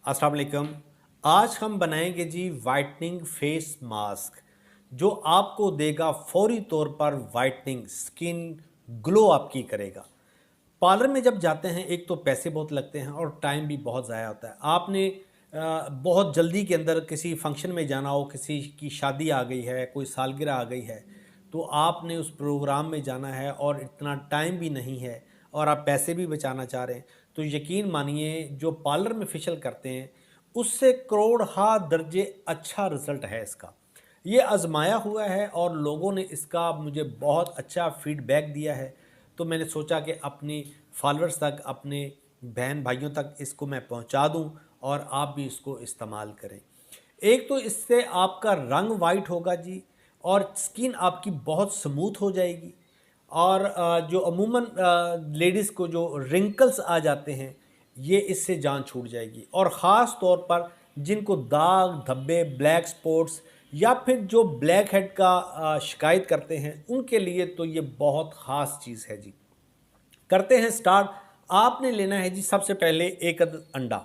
अस्सलाम वालेकुम। आज हम बनाएंगे जी वाइटनिंग फेस मास्क जो आपको देगा फौरी तौर पर वाइटनिंग, स्किन ग्लो आपकी करेगा। पार्लर में जब जाते हैं एक तो पैसे बहुत लगते हैं और टाइम भी बहुत ज़ाया होता है। आपने बहुत जल्दी के अंदर किसी फंक्शन में जाना हो, किसी की शादी आ गई है, कोई सालगिरह आ गई है, तो आपने उस प्रोग्राम में जाना है और इतना टाइम भी नहीं है और आप पैसे भी बचाना चाह रहे हैं, तो यकीन मानिए जो पार्लर में फेशियल करते हैं उससे करोड़ हा दर्जे अच्छा रिज़ल्ट है इसका। ये आज़माया हुआ है और लोगों ने इसका मुझे बहुत अच्छा फीडबैक दिया है। तो मैंने सोचा कि अपनी फॉलोअर्स तक, अपने बहन भाइयों तक इसको मैं पहुंचा दूं और आप भी इसको इस्तेमाल करें। एक तो इससे आपका रंग वाइट होगा जी और स्किन आपकी बहुत स्मूथ हो जाएगी। और जो अमूमन लेडीज़ को जो रिंकल्स आ जाते हैं ये इससे जान छूट जाएगी। और ख़ास तौर पर जिनको दाग धब्बे, ब्लैक स्पॉट्स या फिर जो ब्लैक हेड का शिकायत करते हैं उनके लिए तो ये बहुत ख़ास चीज़ है जी। करते हैं स्टार्ट। आपने लेना है जी सबसे पहले एक अदद अंडा।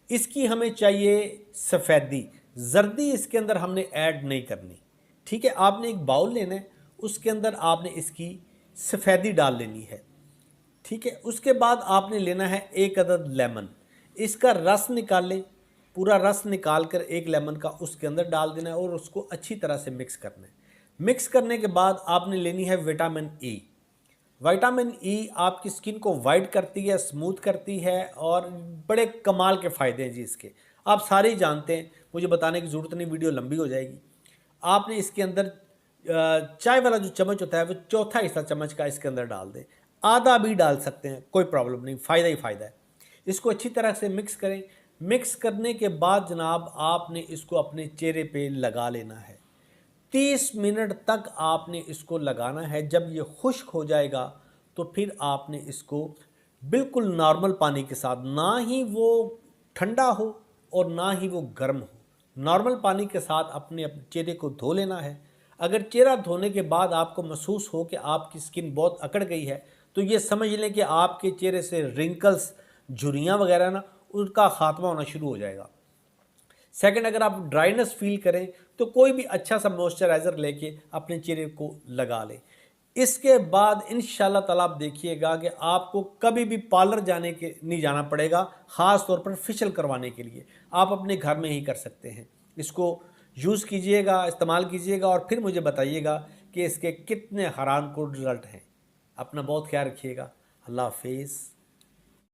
इसकी हमें चाहिए सफ़ेदी, जर्दी इसके अंदर हमने ऐड नहीं करनी। ठीक है, आपने एक बाउल लेना है, उसके अंदर आपने इसकी सफ़ेदी डाल लेनी है। ठीक है, उसके बाद आपने लेना है एक अदद लेमन। इसका रस निकाल लें, पूरा रस निकाल कर एक लेमन का उसके अंदर डाल देना है और उसको अच्छी तरह से मिक्स करना है। मिक्स करने के बाद आपने लेनी है विटामिन ई। विटामिन ई आपकी स्किन को वाइट करती है, स्मूथ करती है और बड़े कमाल के फ़ायदे हैं जी इसके। आप सारे ही जानते हैं, मुझे बताने की ज़रूरत नहीं, वीडियो लंबी हो जाएगी। आपने इसके अंदर चाय वाला जो चम्मच होता है वो चौथा हिस्सा चम्मच का इसके अंदर डाल दें। आधा भी डाल सकते हैं, कोई प्रॉब्लम नहीं, फ़ायदा ही फ़ायदा है। इसको अच्छी तरह से मिक्स करें। मिक्स करने के बाद जनाब आपने इसको अपने चेहरे पे लगा लेना है। 30 मिनट तक आपने इसको लगाना है। जब ये खुश्क हो जाएगा तो फिर आपने इसको बिल्कुल नॉर्मल पानी के साथ, ना ही वो ठंडा हो और ना ही वो गर्म हो, नॉर्मल पानी के साथ अपने अपने चेहरे को धो लेना है। अगर चेहरा धोने के बाद आपको महसूस हो कि आपकी स्किन बहुत अकड़ गई है तो ये समझ लें कि आपके चेहरे से रिंकल्स, झुर्रियाँ वगैरह ना, उनका खात्मा होना शुरू हो जाएगा। सेकंड, अगर आप ड्राइनेस फील करें तो कोई भी अच्छा सा मॉइस्चराइज़र लेके अपने चेहरे को लगा लें। इसके बाद इंशाल्लाह ताला आप देखिएगा कि आपको कभी भी पार्लर जाने के नहीं जाना पड़ेगा, ख़ास तौर पर फेशियल करवाने के लिए आप अपने घर में ही कर सकते हैं। इसको यूज़ कीजिएगा, इस्तेमाल कीजिएगा और फिर मुझे बताइएगा कि इसके कितने हैरानकुन रिज़ल्ट हैं। अपना बहुत ख्याल रखिएगा। अल्लाह हाफ़िज़।